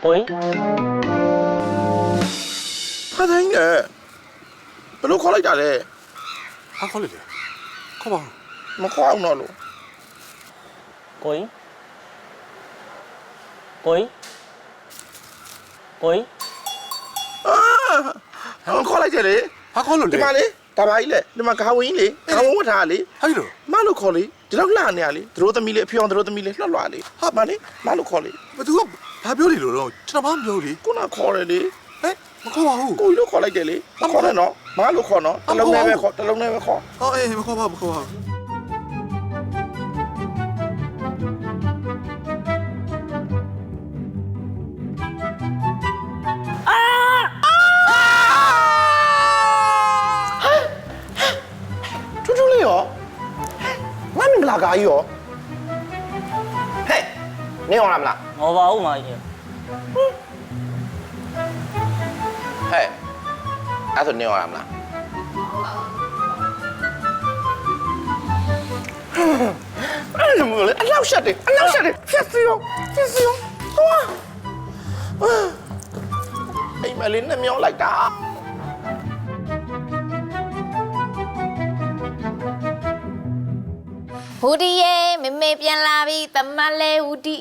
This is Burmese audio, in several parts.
ကိုင်းဟာတိုင်းလေဘလို့ခေါ်လိုက်တာလဲ ဟာခေါ်လိုက်လေခေါ်ပါ မခေါ်အောင်တော့လို့ ကိုင်းအာခေါ်လိုက်တယ်လေ ဟာခေါ်လို့ ဒီ လေ မှာလေဒါပါကြီးလေဒီမှာကာဝင်းလေကာဝင်းဝတ်ထားလေ ဟာလို့ မလို့ခေါ်လေဒီလောက်လှနေရလေသူတို့သမီးလေးအဖေအောင်သူတို့သမီးလေးလှလှလေးဟာမလေးမလို့ခေါ်လေ ဘသူကဘာပြောနေလို့တော့ကျွန်တော်ဘာမပြောလေ ခုနခေါ်တယ်လေ ဟဲ့မခေါ်ပါဘူး ကိုကြီးလို့ခေါ်လိုက်တယ်လေမခေါ်နဲ့နော်မလို့ခေါ်နော်တလုံးနဲ့ပဲခေါ်တလုံးနဲ့ပဲခေါ် ဟောအေးမခေါ်ပါဘူးမခေါ်ပါဘူး ထူးထူးလေးရောငါမင်္ဂလာကာကြီးရောဟဲ့နေအောင်လားမလား ငေါ်ပါဦးမာကြီး ဟဲ့အဲ့ဆိုနေအောင်လားမလားအဲ့လိုမျိုးလေအလောက်ရှက်တယ်ဖြတ်စီရောဟွာအိမ်မလေးနဲ့မြောင်းလိုက်တာ ဟူဒီရဲ့မမေပြန်လာပြီတမလဲဟူဒီ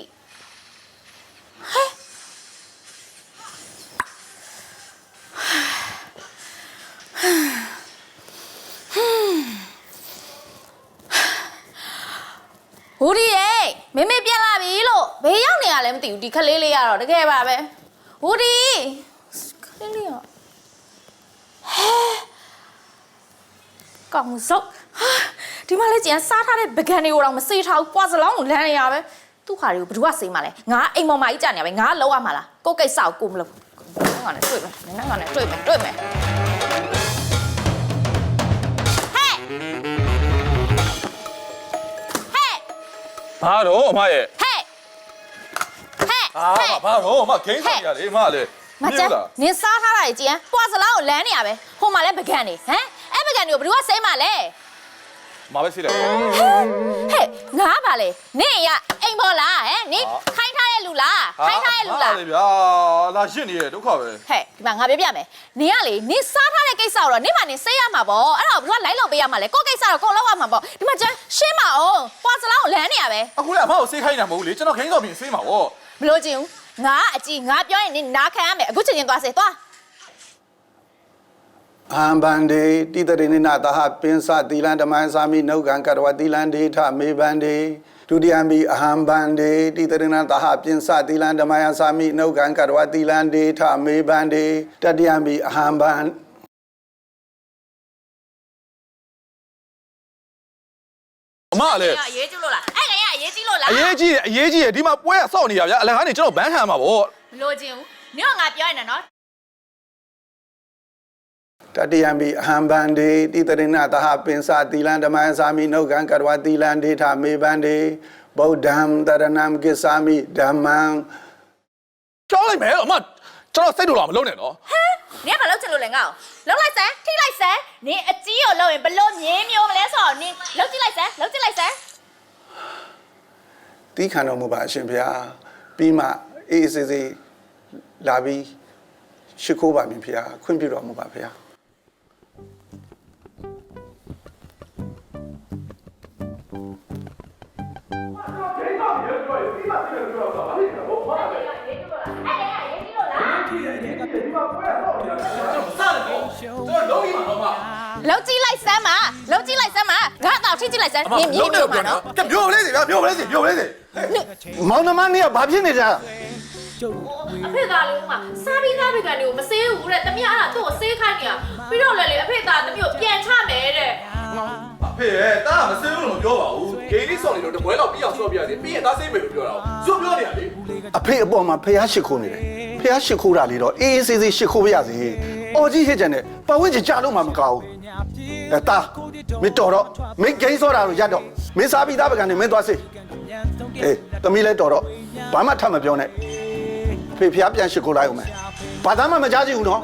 ဟူဒီရဲ့မမေပြန်လာပြီလို့ဘေးရောက်နေရလဲမသိဘူးဒီခလေးလေးကတော့တကယ်ပါပဲဟူဒီခလေးလေးရောကောင်းစုပ်ဒီမှာလဲကျန်စားထားတဲ့ပကံတွေကိုတော့မစေးထားဘူးပွားစလောင်းကိုလမ်းနေရပဲသူ့ခါတွေကိုဘယ်သူကစေးမှာလဲငါအိမ်ပေါ်မှာကြီးကြာနေရပဲငါလောက်ရမှာလားကိုကိစ္စကိုကိုမလုပ်ငါနဲ့တွေ့မယ်ငါနဲ့တွေ့မယ်ဟဲ့ ဘာတော့အမရဲ့ ဟဲ့ ဘာတော့အမဂိမ်းဆောင်ရလေအမလေ မကျန်နင်စားထားတာကြီးကျန်ပွားစလောင်းကိုလမ်းနေရပဲဟိုမှာလဲပကံနေဟမ်အဲ့ပကံတွေကိုဘယ်သူကစေးမှာလဲ မပဲစီးလိုက် ဟဲ့ငါပါလေနင့်ရအိမ်ပေါ်လားဟဲ့နင်ခိုင်းထားတဲ့လူလားခိုင်းထားတဲ့လူလား လေဗျာလာရှင်းနေရဒုက္ခပဲ ဟဲ့ဒီမှာငါပြောပြမယ်နင်ကလေနင်စားထားတဲ့ကိစ္စကိုတော့နင်မှနင်စေးရမှာပေါ့အဲ့တော့ဘယ်သူကလိုက်လုပ်ပေးရမှာလဲကိုယ့်ကိစ္စတော့ကိုယ်လုပ်ရမှာပေါ့ဒီမှာကျန်ရှင်းမအောင်ပွားစလောင်းကိုလမ်းနေရပဲ အခုလည်းအမကိုစေးခိုင်းတာမဟုတ်ဘူးလေကျွန်တော်ဂိမ်းဆောင်ပြီးစေးမှာဗော မလို့ချင်ဘူးငါအကြည့်ငါပြောရင်နင်နားခံရမယ်အခုချိန်ချင်းသွားစေသွား အဟံဗန္ဒေတိတရိနိနာသဟပင်္စသီလံဓမ္မံသာမိနှုတ်ကံကရဝသီလံဒေထမေဗန္ဒေဒုတိယံဘိအဟံဗန္ဒေတိတရိနာသဟပင်္စသီလံဓမ္မံသာမိနှုတ်ကံကရဝသီလံဒေထမေဗန္ဒေတတိယံဘိအဟံဗန္အမလည်း အရေးကြီးလို့လားအဲ့ကအရေးကြီးလို့လား အရေးကြီးတယ်ဒီမှာပွဲကစောက်နေရဗျာအလကားနေကျွန်တော်ဘန်းခံမှာဗော မလို့ချင်ဘူးနင်ကငါပြောရင်နော် တတိယံဘိအဟံဗန္ဒေတိတရိနာသဟပင်္စသီလံဓမ္မံသာမိနှုတ်ကံကရဝသီလံဒေထမေဗန္ဒေဗုဒ္ဓံတရဏံကိစ္ဆာမိဓမ္မံ ကြောက်လိုက်မယ်အမကျွန်တော်စိတ်တူတော့မလုံးနဲ့နော် ဟမ်နင်ကဘာလုပ်ချင်လို့လဲငါ့ကိုလုံးလိုက်စမ်းထိလိုက်စမ်းနင်အကြီးကိုလုံးရင်ဘလို့မြင်းမျိုးမလဲဆိုတော့နင်လုံးကြည့်လိုက်စမ်း တီးခံတော်မူပါအရှင်ဘုရားပြီးမှအေးစေးစေးလာပြီးရှိခိုးပါမည်ဘုရားခွင့်ပြုတော်မူပါဘုရား လုံးကြည့်လိုက်စမ်းပါလုံးကြည့်လိုက်စမ်းပါငါတော့ထိကြည့်လိုက်စမ်းနင်မြင်းမျိုးမှာနော် ကမျိုးလေးစီဗျာမျိုးလေးစီ မောင်နှမနေ့ကဘာဖြစ်နေကြ အဖေသားလေးကစားပြီးသားဘီကန်တွေကိုမဆေးဘူးတဲ့တမီးအဲ့ဒါသူ့ကိုဆေးခိုင်းနေတာပြီးတော့လေအဖေသားတမီးကိုပြန်ချမယ်တဲ့ အဖေရဲ့တားမစင်းဘူးလို့ပြောပါဦးဂိမ်းလေးစောက်နေတော့တပွဲတော့ပြီးအောင်ဆော့ပြရစီပြီးရင်သားစိတ်မယ်လို့ပြောတာဇွတ်ပြောနေရလေ အဖေအပေါ်မှာဖះရှိခိုးနေတယ်ဖះရှိခိုးတာလေတော့အေးအေးဆေးဆေးရှိခိုးပြရစီအော်ကြီးဟစ်ကြတယ်ပတ်ဝန်းကျင်ကြလို့မှမကောင်းဘူးအဲတာမင်းတော်တော့မင်းဂိမ်းစောတာတော့ရတော့မင်းစားပြီးသားပကံနေမင်းသွားစေအေးသမီးလဲတော်တော့ဘာမှထပ်မပြောနဲ့ဖေဖះပြန်ရှိခိုးလိုက်အောင်မယ်ဘာသာမှမကြားကြည့်ဘူးနော်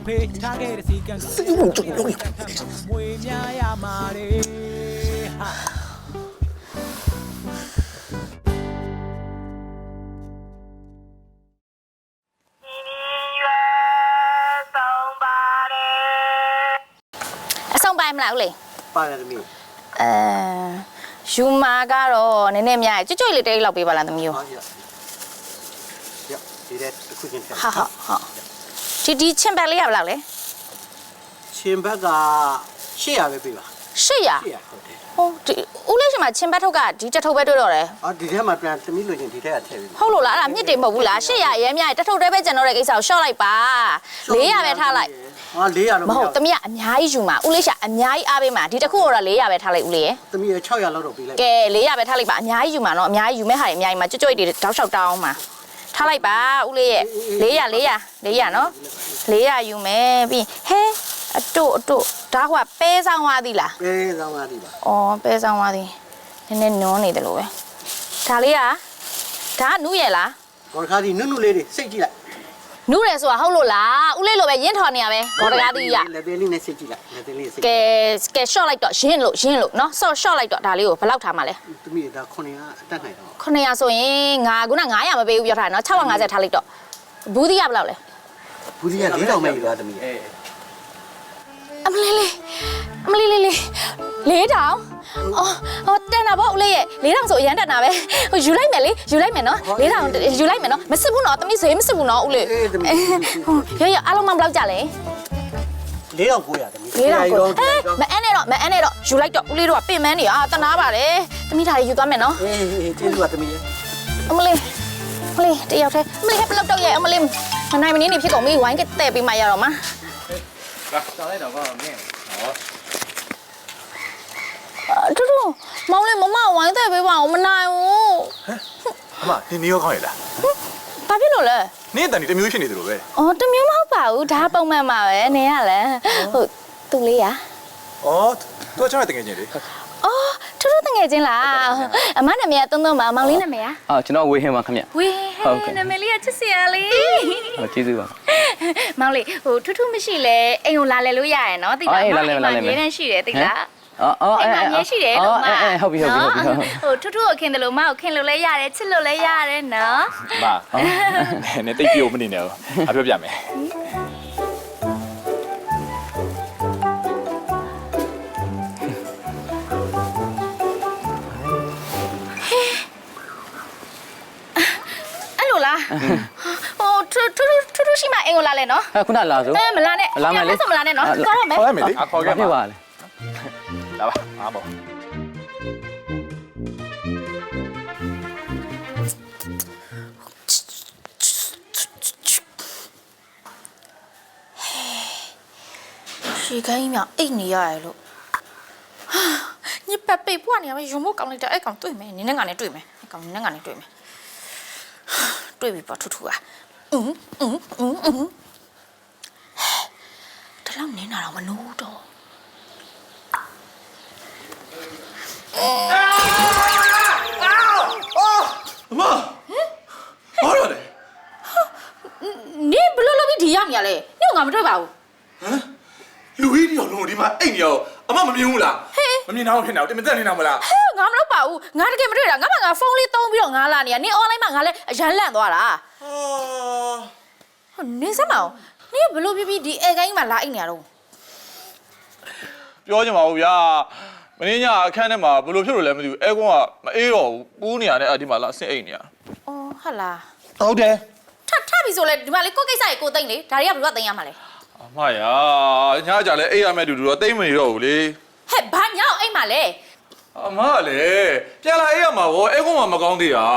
ဖေးထားခဲ့တဲ့စီကံစိတ်ဝင်ကြုံလို့မွေများရမှာလေ ဟဲ့ ဟဲ့ နင်ကဘာလုပ်ချင်လို့လဲငါ့ကိုလုံးလိုက်စမ်းထိလိုက်စမ်းနင်အကြီးကိုလုံးရင်ဘလို့မြင်းမျိုးမလဲဆိုတော့နင်လုံးကြည့်လိုက်စမ်းလုံးကြည့်လိုက်စမ်း မလားဦးလေး ပါတယ်သမီး ယူမာကတော့နည်းနည်းများကြွကြွလေးတိတ်လောက်ပေးပါလားသမီးကို ဟုတ်ရဒီတဲ့တစ်ခုချင်းထက် ဟုတ်ဒီချင်းဘက်လေးရပါလားလေ ရှင်ဘက်က800ပဲပေးပါ 800 ဟုတ်တယ် ဟိုဒီဦးလေးရှင်မှာချင်းဘက်ထုတ်ကဒီတက်ထုတ်ပဲတွေ့တော့တယ် အော်ဒီထဲမှာပြန်သမီးလိုချင်ဒီထဲကထည့်ပေး ဟုတ်လို့လားအဲ့ဒါမြစ်တင်မဟုတ်ဘူးလား800အရင်များတက်ထုတ်တဲပဲကျွန်တော်တဲ့ကိစ္စကိုရှော့လိုက်ပါ400ပဲထားလိုက် ဟာ400တော့ မဟုတ်သမီးကအများကြီးယူမှာဦးလေးရှာအများကြီးအားပေးမှာဒီတစ်ခုတော့400ပဲထားလိုက်ဦးလေးရယ် သမီး600လောက်တော့ပေးလိုက် ကဲ400ပဲထားလိုက်ပါအများကြီးယူမှာနော်အများကြီးယူမဲ့ဟာတွေအများကြီးမှာကြွကြွတွေတောက်လျှောက်တောင်းမှာထားလိုက်ပါဦးလေးရဲ့400နော်400ယူမယ်ပြီးဟဲအတို့ဒါဟိုကပဲဆောင်သွားသည်လား ပဲဆောင်ပါသည်ပါ ဩပဲဆောင်သွားသည်နည်းနည်းနွန်းနေတယ်လို့ပဲဒါလေးကဒါနူးရယ်လား ကော်ခါဒီနုနုလေးတွေစိတ်ကြည့်လိုက် နူးတယ်ဆိုတာဟုတ်လို့လားဦးလေးလိုပဲရင်းထော်နေရပဲဘော်တကားတီးရ လက်သေးလေးနဲ့စိတ်ကြည့်လိုက်လက်သေးလေးစိတ် ကဲ short လိုက်တော့ရင်းလို့နော် short လိုက်တော့ဒါလေးကိုဘယ်လောက်ထားမှာလဲ သမီးဒါ900အတက်နိုင်တော့ 900ဆိုရင်ငါခုန900မပေးဘူးပြောထားတယ်နော်650ထားလိုက်တော့ဘူးသီးရဘယ်လောက်လဲ ဘူးဒီက4000မဲ့ယူသွားသမီး အမလေး4000အော်တက်တာပေါ့ဦးလေးရဲ့4000ဆိုအရန်တက်တာပဲဟိုယူလိုက်မယ်နော်4000ယူလိုက်မယ်နော်မစစ်ဘူးနော်တမီးဈေးမစစ်ဘူးနော်ဦးလေးဟိုရအားလုံးမဘယ်လောက်ကြလဲ 4900သမီး မအန်းနဲ့တော့ယူလိုက်တော့ဦးလေးတို့ကပင်မန်းနေတနာပါတယ်တမီးဒါလေးယူသွားမယ်နော် အေးကျေးဇူးပါသမီး အမလေးတယောက်တည်းအမလေးဟဲ့ဘလောက်တော့ရဲ့အမလေးမနိုင်မနေနေဖြစ်ကုန်ပြီဝိုင်းကတဲ့ပေးမှရတော့မှာ လာတောင်းလိုက်တော့ကောမင်းဟော တူမောင်လေးမမဝိုင်းတဲ့ပေးပါအောင်မနိုင်ဘူး အမနင်းရောကောင်းရလား ဘာဖြစ်လို့လဲ နင်းတန်ဒီတမျိုးဖြစ်နေတယ်လို့ပဲ အော်တမျိုးမဟုတ်ပါဘူးဒါပုံမှန်ပါပဲနေရလဲဟုတ်သူလေးရ ဩသူကကျွန်တော်တကယ်ချင်းလေ အော်ထူးတငယ်ချင်းလားအမနာမည်သုံးပါမောင်လေးနာမည် ကျွန်တော်ဝေဟင်ပါခင်ဗျ ဝေဟဲနာမည်လေးကချစ်စရာလေး ဟုတ်ကျေးဇူးပါ မောင်လေးဟိုထူးမရှိလဲအိမ်ကိုလာလဲလို့ရရနော်သိလားရေးတန်းရှိတယ်သိလား အော် အိမ်မှာရေးရှိတယ်လို့မ ဟုတ်ပြီ ဟိုထူးကိုခင်တယ်လို့မကိုခင်လို့လဲရတယ်ချစ်လို့လဲရတယ်နော် ပါနင်းတိတ်ပြုတ်မနေနဲ့အပြောပြမယ် အဲ့လိုလားဟိုထူးရှိမှအိမ်ကိုလာလဲနော် ခုနလာဆို မလာနဲ့မလာနဲ့နော်သွားတော့မယ် ခေါ်ရမယ်လေခေါ်ခဲ့ ဖြစ် ပါ ပါလေ လာပါအားပေါ့ ရှေခိုင်းမြောင်အိတ်နေရရလို့ညစ်ပတ်ပိတ်ပွားနေရမယ်ရုံမို့ကောင်းလိုက်တာအဲ့ကောင်တွေ့မယ်နင်းနဲ့ငါနဲ့တွေ့မယ်အဲ့ကောင်နင်းနဲ့ငါနဲ့တွေ့မယ်တွေ့ပြီပေါ့ထူးကတလောက်နင်းတာတော့မနိုးတော့ အမဘာလို့လဲ နင်းဘလို့လို့ပြီးဒီရောက်နေရလဲနင်းငါမတွေ့ပါဘူး ဟမ်လူကြီးတယောက်လုံးဒီမှာအိတ်နေရောအမမမြင်ဘူးလားမမြင်တော့ဖြစ်နေတော့တင်မတက်နေတော့မလား ဟဲ့ငါမလုပ်ပါဘူးငါတကယ်မတွေ့တာငါမှငါဖုန်းလေးသုံးပြီးတော့ငါလာနေရနင်း online မှာငါလည်းအရန်လန့်သွားတာ ဟာ ဟိုနင်းစမ်းမအောင်နင်းဘလို့ပြီးဒီအဲကိုင်းမှာလာအိတ်နေရတော့ ပြောချင်ပါဘူးဗျာမင်းညအခန်းထဲမှာဘယ်လိုဖြစ်လို့လဲမသိဘူးအဲကွန်းကမအေးတော့ဘူးပူးနေရတဲ့အဒီမှာလာအဆင့်အိတ်နေရ အော်ဟုတ်လား ဟုတ်တယ် ထပြီဆိုလဲဒီမှာလေကိုကိစ္စကြီးကိုသိမ့်လေဒါတွေကဘယ်လိုသိမ့်ရမှာလဲ အမယာညကြလဲအိတ်ရမဲ့တူတူတော့တိတ်မနေတော့ဘူးလေ ဟဲ့ဘာညောင်းအိမ်မှာလဲ အမလည်းပြန်လာအေးရမှာဗောအဲကွန်းကမကောင်းသေးတာ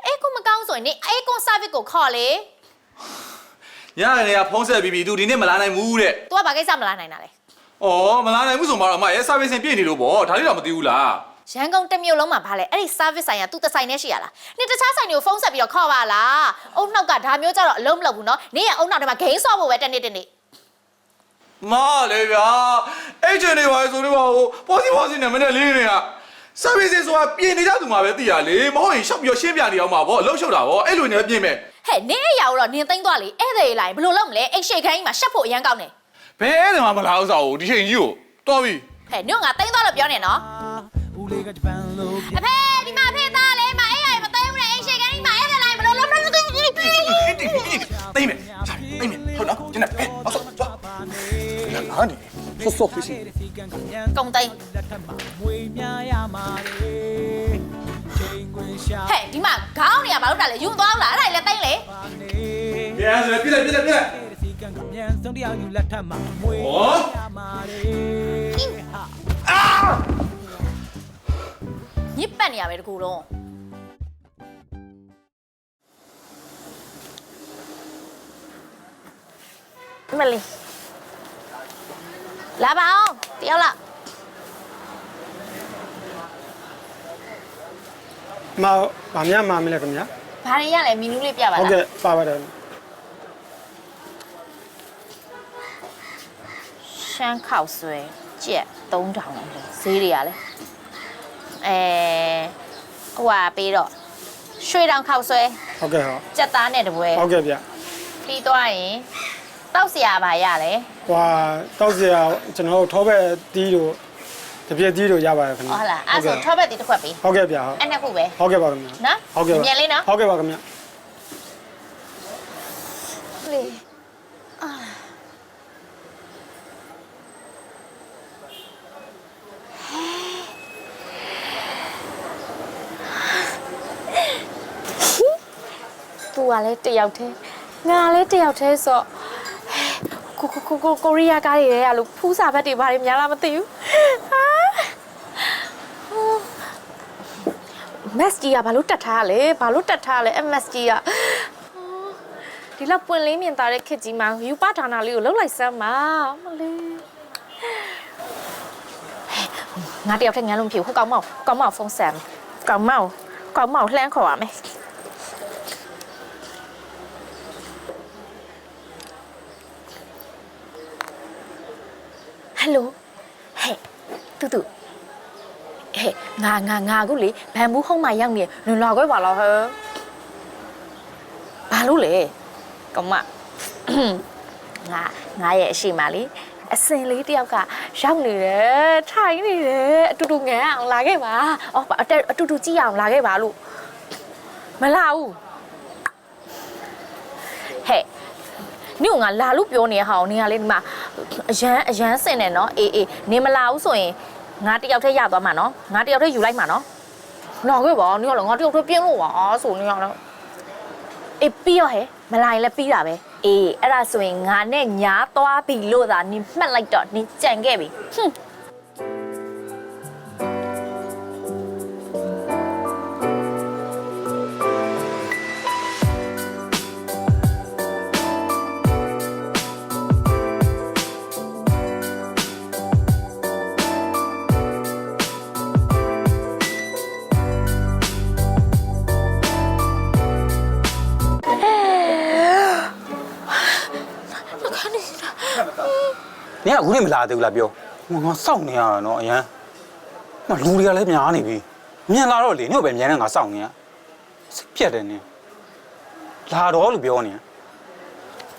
အေးကိုမကောင်းဆိုရင်နေအေးကွန် service ကိုခေါ်လေ ညနေကဖုံးဆက်ပြီးပြီသူဒီနေ့မလာနိုင်ဘူးတဲ့ तू ကဘာကိစ္စမလာနိုင်တာလဲ ဩမလာနိုင်ဘူးဆိုမှတော့အမရဲ့ service ပြည့်နေလို့ဗောဒါလေးတော့မသိဘူးလား ရန်ကုန်တစ်မြို့လုံးမှာဘာလဲအဲ့ဒီ service ဆိုင်က तू တစ်ဆိုင်နဲ့ရှိရလားနေတခြားဆိုင်တွေကိုဖုန်းဆက်ပြီးတော့ခေါ်ပါလားအုံနှောက်ကဒါမျိုးကြတော့အလုံးမလုပ်ဘူးနော်နေရအုံနှောက်ထဲမှာဂိမ်းဆော့ဖို့ပဲတနေ့ မလေဗျာအဲ့ကျနေပါဆိုတော့ပေါ်စီနဲ့မနဲ့လေးနေက service ဆိုတာပြင်နေကြသူမှာပဲသိရလေမဟုတ်ရင်ရှောက်ပြီးရှင်းပြနေအောင်ပါဗောလှုပ်ရှုပ်တာဗောအဲ့လိုနေပြင်မယ် ဟဲ့နေရအောင်တော့နင်သိမ့်သွားလေဧည့်သည်လာရင်ဘယ်လိုလုပ်မလဲအိတ်ရှိတ်ခိုင်းကြီးမှာရှက်ဖို့အရန်ကောင်းတယ် ဘယ်အဲ့ဒါမှမလာဥစ္စာကိုဒီချိန်ကြီးကိုတော်ပြီ ဟဲ့ညငါသိမ့်သွားလို့ပြောနေနော်အဖေဒီမှာဖေးသားလေးမအေးရမသိမ့်ဘူးလေအိတ်ရှိတ်ခိုင်းကြီးမှာဧည့်သည်လာရင်ဘယ်လိုလုပ်မလဲ တိတ်မယ်ဟုတ်နော်ကျင်းနေအောက်ဆော့သွားလာနေ ဆော့ဖြစ်စီ ကုံတိုင်းဟဲ့ဒီမှာခေါင်းနေရဘာလို့တာလဲယူသွားအောင်လားအဲ့ဒါလည်းတိုင်းလေ ပြန်ဆိုပြလိုက်ဟော ညစ်ပတ်နေရပဲတကူလုံးမလေးလာပါအောင်တယောက်လာ မဗာမြမမလဲခင်ဗျာ ဘာတွေရလဲမီနူးလေးပြပါလား ဟုတ်ကဲ့ပါပါတယ် ရှမ်းခောက်ဆွဲကြက်3000လောက်လေဈေးတွေကလည်းဟိုဟာပေးတော့ရွှေတောင်ခောက်ဆွဲ ဟုတ်ကဲ့ဟုတ် ကြက်သားနဲ့တပွဲ ဟုတ်ကဲ့ဗျ ပြီးသွားရင်တောက်စရာပါရလဲ ဟွာတောက်စရာကျွန်တော်တို့ထောဘက်တီးတို့တပြည့်တီးတို့ရပါတယ်ခင်ဗျာ ဟုတ်လားအဲ့ဆိုထောဘက်တီတစ်ခွက်ပေး ဟုတ်ကဲ့ဗျဟုတ် အဲ့နှစ်ခုပဲ ဟုတ်ကဲ့ပါခင်ဗျာ နော် ဟုတ်ကဲ့ပါ မြန်လေးနော် ဟုတ်ကဲ့ပါခင်ဗျာ လေသူကလည်းတယောက်တည်းငါလည်းတယောက်တည်းဆိုကိုရီးယားကားတွေရဲ့လို့ဖူးစာဘက်တွေဘာတွေများလားမသိဘူးမက်စကြီးကဘာလို့တက်ထားလဲဘာလို့တက်ထားလဲအမက်စကြီးကဒီလောက်ပွင့်လင်းမြင်သာတဲ့ခစ်ကြီးမှာယူပဌာနလေးကိုလှုပ်လိုက်စမ်းပါမလေးငါတယောက်ထက်ငန်းလုံးဖြစ်ဟိုကောင်မောက်ဖုန်းဆမ်ကောင်မောက်လှမ်းခေါ်ရမယ်ဟယ်လိုဟဲ့တူဟဲ့ငါခုလေဘန်ဘူးဟုံးမရောက်နေလွန်လာခွဲပါလားဟဲ့ဘာလို့လဲကောင်မငါရဲ့အရှိမလေးအစင်လေးတယောက်ကရောက်နေတယ်ထိုင်နေတယ်အတူတူငန်းအောင်လာခဲ့ပါအော်အတူတူကြည့်အောင်လာခဲ့ပါလို့မလာဘူးဟဲ့နင့်ကငါလာလို့ပြောနေရဟောင်းနေရလေဒီမှာအရန်စင်နေနော်အေးနေမလာဘူးဆိုရင်ငါတယောက်တည်းရသွားမှာနော်ငါတယောက်တည်းယူလိုက်မှာနော်လာခဲ့ပါနင့်ကလည်းငါတယောက်တည်းပြင်းလို့ပါဆိုနေရတော့အေးပြီးရောဟဲ့မလာရင်လည်းပြီးတာပဲအေးအဲ့ဒါဆိုရင်ငါနဲ့ညာသွားပြီလို့သာနင်မှတ်လိုက်တော့နင်ကြံခဲ့ပြီဟွန်း你看，我也没拉丢了表，我少年啊，喏，呀，那路里来面呢比，面拉到里，你别面那个少年，是别的呢，拉到了表呢，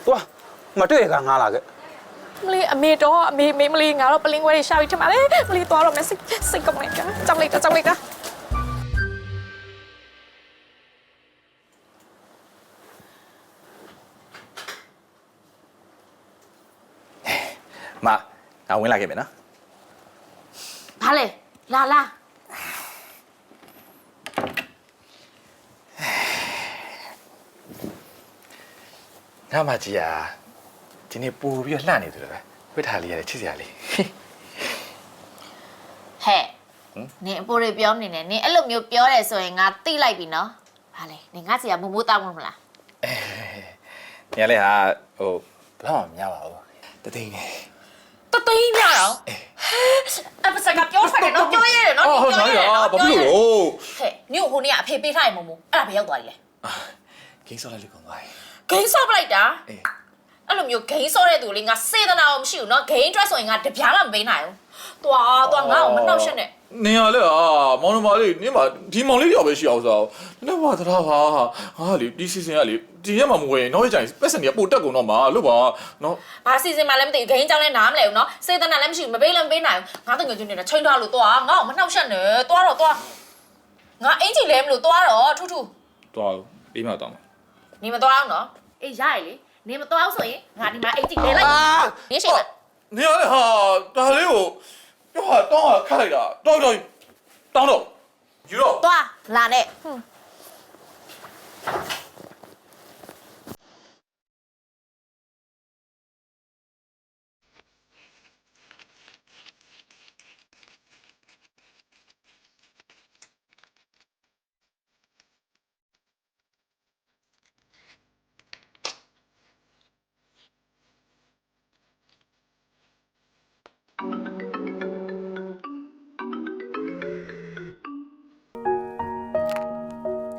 哇，没对个俺那个，မလေးအမေတော့အမေမလေးငါတော့ပလင်းခွဲတွေရှာပြီးထင်ပါလေမလေးသွားတော့မယ်စိတ်ကောင်းလိုက်တာကြောက်လိုက်တာမငါဝင်လာခဲ့မယ်နော် ဘာလဲလာငါမကြီးอ่ะဒီနေ့ပို့ပြီးလှနေတယ်ပဲဝိထားလေးရတယ်ချစ်စရာလေး ဟဲ့နင်အပေါ်တွေပြောနေတယ်နင်အဲ့လိုမျိုးပြောတယ်ဆိုရင်ငါတိလိုက်ပြီနော်ဘာလဲနင်ငါစီကမိုးတောင်းမလား နေရာလေးဟာဟိုဘလောက်မှမရပါဘူးတသိန်းနေ တသိန်းများတော့အပစကပြောထားတယ်နော်ပြောရတယ်နော် ဟုတ်နော်ရဘာဖြစ်လို့လဲ ဟဲ့နင်ဟိုနေ့ကအဖေပေးထားရင်မို့အဲ့ဒါပဲရောက်သွားပြီလေ ဂိမ်းစောလိုက်လို့ကုန်သွားပြီ ဂိမ်းဆော့ပလိုက်တာ အေး အဲ့လိုမျိုးဂိမ်းဆော့တဲ့သူလေးငါစေတနာအောင်မရှိဘူးနော်ဂိမ်းအတွက်ဆိုရင်ငါတပြားမှမပေးနိုင်ဘူးသွားငါ့ကိုမနှောက်ရှက်နဲ့ နေရလေမောင်နှမလေးနင်းမဒီမောင်လေးရောက်ပဲရှိအောင်ဆိုတော့နည်းဘာသလားဟာလေဒီစီစဉ်ကလေဒီရက်မှာမဝင်တော့ကြိုင်ပက်စန်ကြီးပို့တက်ကုန်တော့မှာလို့ပါနော် ဘာစီစဉ်မှလည်းမသိဘူးဂိမ်းကြောင်းလည်းနားမလဲဘူးနော်စေတနာလည်းမရှိဘူးမပေးလည်းမပေးနိုင်ဘူးငါတငယ်ချင်းနေတာချိန်ထားလို့သွားငါ့ကိုမနှောက်ရှက်နဲ့သွားငါအင်ကြီးလဲမလို့သွားတော့ထူး တော့ပြီးမှတော့ နေမသွားအောင်နော်အေးရရလေနေမသွားအောင်ဆိုရင်ငါဒီမှာအင်ကြီးလဲလိုက်နင်းရှိလား နေရလေဟာဒါလေးကိုပြောဟာတောင်းခတ်လိုက်တာတောင်းတော့ယူတော့ သွားလာနဲ့ဟွန်း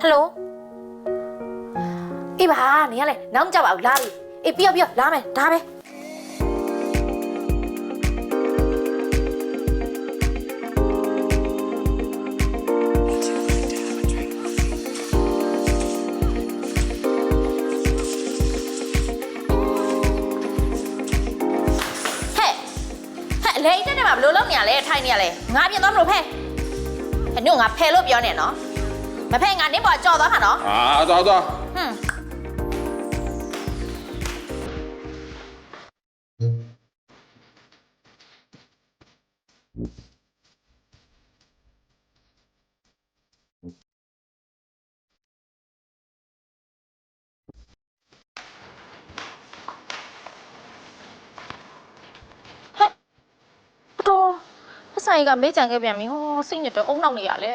ဟယ်လိုအေးပါနေရလေနောက်မကြပါဘူးလာပြီအေးပြောလာမယ်ဒါပဲလေတဲ့မှာဘလို့လုံးနေရလဲထိုင်နေရလဲငါပြင်သွားမလို့ဖဲအဲ့ညငါဖဲလို့ပြောနေနော်မဖဲငါနင်းပေါ်ကြော်သွားမှာနော် သွားဟွန်းတော့အဆိုင်ကမေးကြံခဲ့ပြန်ပြီဟောစိတ်ညစ်တော့အုံနောက်နေရလဲ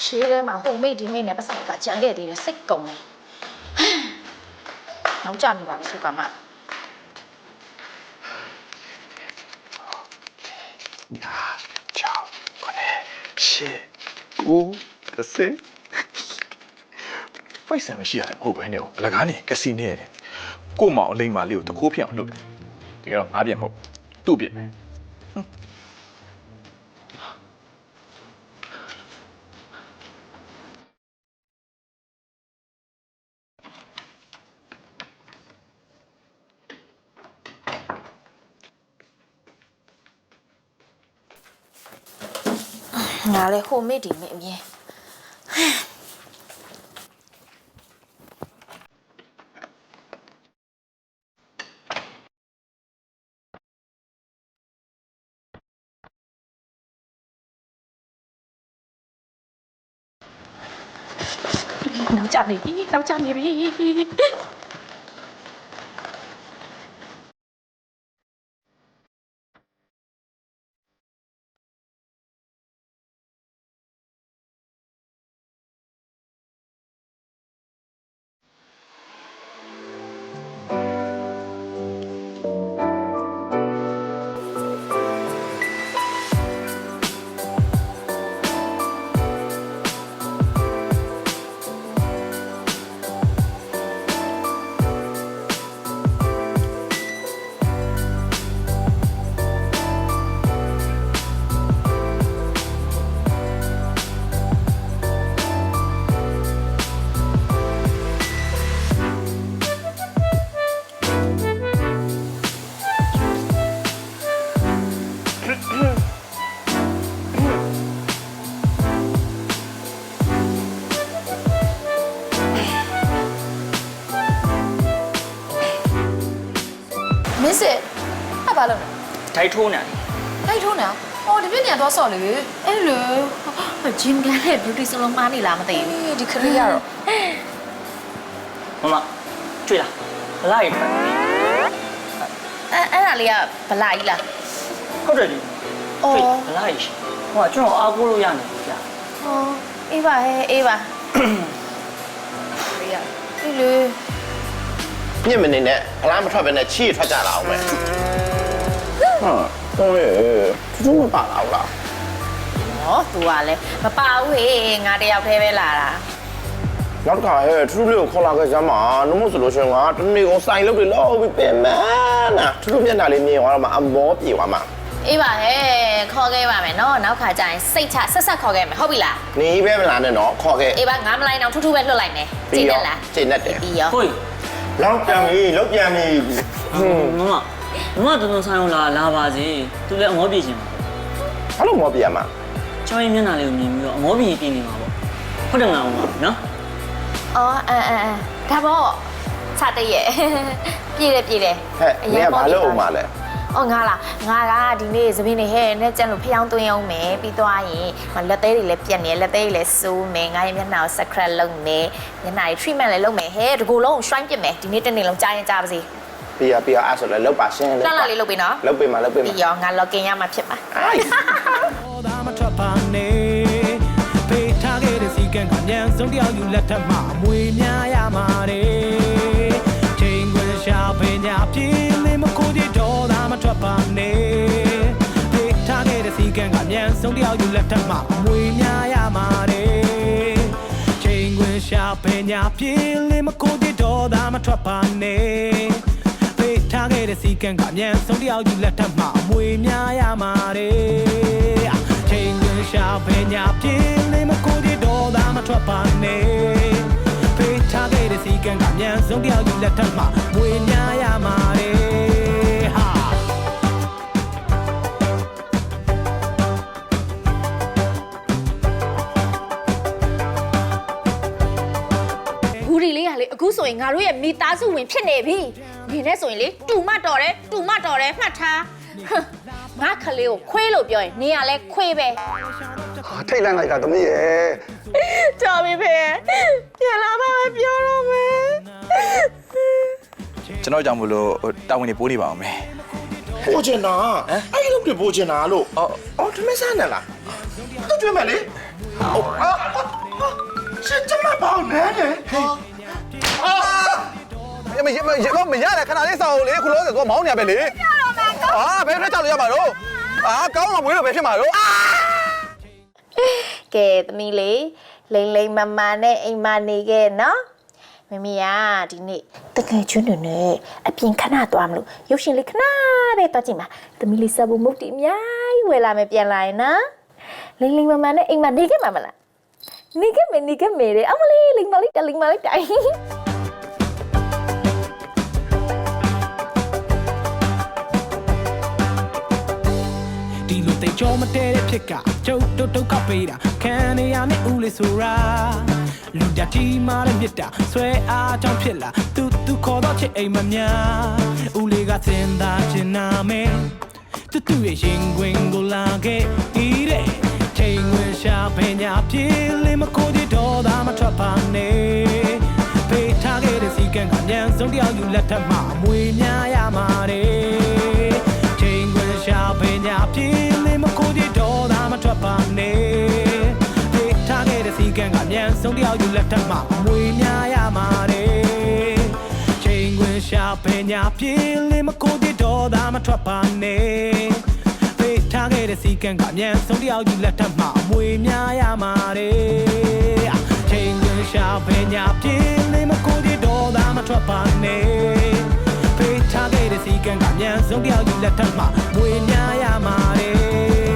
ရှေးထဲမှာဟိုမိတ်ဒီမိတ်နဲ့ပတ်စံကကြံခဲ့သေးတယ်စိတ်ကုန်တယ်နောက်ကြနေပါပြီစုကမှပိုက်ဆံမရှိရတယ်မဟုတ်ဘဲနဲ့အလကားနေကစီနေရတယ်ကို့မောင်အလိမ္မာလေးကိုတခိုးဖြစ်အောင်လုပ်တယ်တကယ်တော့ငါပြက်မဟုတ်သူ့ပြက်ငါလည်းဟိုမိတ်ဒီမိတ်အမြင်နောက်ကြနေပြီမင်းစစ်ဟာဘာလုပ်လဲ ဒိုက်ထိုးနေ ထိုးနေဟောဒီပြည့်နေတော့ဆော့လေအဲ့လေဂျင်းကန်နဲ့ beauty salon မှာနေလားမသိဘူးဒီခရီးရတော့ မမတွေ့လားဘလာရီခါ အဲ့ဒါလေးကဗလာကြီးလား ဟုတ်တယ်ဒီ အော် ဘလာရီဟိုကကျွန်တော်အားကိုးလို့ရနေပြီကြာ ဟောအေးပါဟဲ့အေးပါရီးရအေးလေ ညစ်မနေနဲ့အလားမထွက်ပဲနဲ့ချီထွက်ကြလာအောင်ပဲဟာတော့လေသူတို့မပါလာဘူးလား ဟ နော်သူကလည်းမပါဘူးဟေးငါတယောက်တည်းပဲလာတာ နောက်တစ်ခါဟဲ့ထူးထူးလေးကိုခေါ်လာခဲ့စမ်းပါနှမို့ဆိုလို့ရှင်ကတနေ့ကိုစိုင်လုပ်တွေလောက်ပြီးပြင်မနာထူးထူးမျက်နှာလေးမြင်သွားတော့မှအမောပြေသွားမှာ အေးပါဟဲ့ခေါ်ခဲ့ပါမယ်နော်နောက်ခါကျရင်စိတ်ချဆက်ဆက်ခေါ်ခဲ့မယ်ဟုတ်ပြီလား နေပဲမလားနဲ့နော်ခေါ်ခဲ့ အေးပါငါမလိုက်အောင်ထူးထူးပဲလွှတ်လိုက်မယ်ကျင်းနေလား ကျင်းနေတယ် ပြီးရော ဟို လောက်ပြန်ပြီလောက်ပြန်ပြီဟွန်း မမတော်တော်ဆိုင်အောင်လာပါစေသူလည်းအမောပြေခြင်းပါ ဘာလို့မောပြေရမှာ ချောင်းရင်မျက်နှာလေးကိုမြင်ပြီးတော့အမောပြေပြင်နေမှာပေါ့ဟုတ်တယ်မလားဦးမနော် အော်ဒါပေါ့စတဲ့ရဲ့ပြည့်တယ် ဟဲ့နေကဘာလို့အောင်မလဲ အော်ငါကဒီနေ့သပင်းနေဟဲ့နဲ့ကြံလို့ဖျောင်းသွင်းအောင်မယ်ပြီးသွားရင်လက်သေးတွေလည်းပြက်နေလက်သေးတွေလည်းစိုးမယ်ငါရဲ့မျက်နှာကို scratch လုပ်မယ်မျက်နှာတွေ treatment လည်းလုပ်မယ်ဟဲ့ဒီကိုလုံးကို shrine ပြစ်မယ်ဒီနေ့တစ်နေ့လုံးကြားရင်ကြားပါစေ ပြီးရအဲ့ဆိုလည်းလောက်ပါရှင်း လှလှလေးလုပ်ပေးနော် လောက်ပေးမှာ ပြီးရောငါ login ရမှာဖြစ်ပါ ဒါမထွက်ပါနဲ့ပေးထားခဲ့တဲ့စီကံကမြန်ဆုံးတယောက်ယူလက်ထက်မှာမွေများရမှာတဲ့ချိန်ခွင်ရှာပညာပြေးလေးမခိုးတဲ့တော့ဒါမထွက်ပါနဲ့ပေးထားခဲ့တဲ့စီကံကမြန်ဆုံးတယောက်ယူလက်ထက်မှာမွေများရမှာတဲ့ချိန်ခွင်ရှာပညာပြေးလေးမခိုးတဲ့တော့ဒါမထွက်ပါနဲ့ထားခဲ့တဲ့စီကံကမြန်ဆုံးတယောက်ယူလက်ထက်မှာအမွေများရမှာတဲ့ချိန်ခွင်ရှာပညာပြင်းလေးမကိုဒီတော့ဒါမထွက်ပါနဲ့ပေးထားခဲ့တဲ့စီကံကမြန်ဆုံးတယောက်ယူလက်ထက်မှာမွေများရမှာတဲ့ဟာ ဘူးဒီလေးကလေအခုဆိုရင်ငါတို့ရဲ့မိသားစုဝင်ဖြစ်နေပြီဒီနဲ့ဆိုရင်လေတူမတော်တယ်မှတ်ထားငါခလေးကိုခွေးလို့ပြောရင်နေရလဲခွေးပဲ ဟာထိတ်လန့်လိုက်တာသမီးရဲ့ တော်ပြီဖေပြန်လာပါမယ်ပြောတော့မယ် ကျွန်တော်ကြောင့်မလို့တာဝန်တွေပိုးနေပါအောင်မယ် ပို့ချင်တာအဲ့ဒီလောက်တွေပို့ချင်တာလို့အော်ထမင်းစားနေလားတော့ကျွေးမယ်လေရှင်းချမပေါ့နဲ့တဲ့မရတယ်ခဏလေးစောင့်လေခုလုံးဆိုတော့မောင်းနေရပဲလေဟာဘယ်နဲ့ကြောက်လို့ရမှာတော့ကောင်းမှမွေးလို့ပဲဖြစ်မှာတော့ ကဲသမီးလေးလိမမနဲ့အိမ်မနေခဲ့နော်မမီးကဒီနေ့တကယ်ကျွန်းတွေနဲ့အပြင်ခဏသွားမလို့ရုပ်ရှင်လေးခဏပဲသွားကြည့်မှာသမီးလေးစဘူးမုတ်တီအများကြီးဝယ်လာမယ်ပြန်လာရင်နော်လိမမနဲ့အိမ်မနေခဲ့မှာမလားနေခဲ့မယ်တဲ့အမလေးလိမလိုက်တိုင် ဒီလိုတိတ်ကြောမတဲတဲ့ဖြစ်ကကျုပ်တုတ်ကပေးတာခံနေရနဲ့ဦးလေးဆိုရာလူတတိမာတဲ့မြစ်တာဆွဲအားကြောင့်ဖြစ်လာသူခေါ်တော့ချစ်အိမ်မများဦးလေးကစင်သားချင်နာမယ်သူရဲ့ရင်ခွင်ကိုလာခဲ့ဤတဲ့ချိန်ဝင်ရှာပညာပြေးလေးမကိုဒီတော့ဒါမထွက်ပါနဲ့ပေးထားခဲ့တဲ့စီကံကမြန်ဆုံးတယောက်ယူလက်ထက်မှာမွေများရမှာတဲ့ချိန်ခွင်ရှာပညာပြေးလေးမကိုဒီတော့ဒါမထွက်ပါနဲ့ပေးထားခဲ့တဲ့စီကံကမြန်ဆုံးတယောက်ယူလက်ထက်မှာမွေများရမှာတဲ့ချိန်ခွင်ရှာပညာပြေးလေးမကိုဒီတော့ဒါမထွက်ပါနဲ့ထားခဲ့တဲ့စီကံကမြန်ဆုံးတယောက်ယူလက်ထက်မှာမွေများရမှာတဲ့ချိန်ခွင်ရှာပညာပြေးလေးမကိုဒီတော့ဒါမထွက်ပါနဲ့ပေးထားခဲ့တဲ့စီကံကမြန်ဆုံးတယောက်ယူလက်ထက်မှာမွေများရမှာတဲ့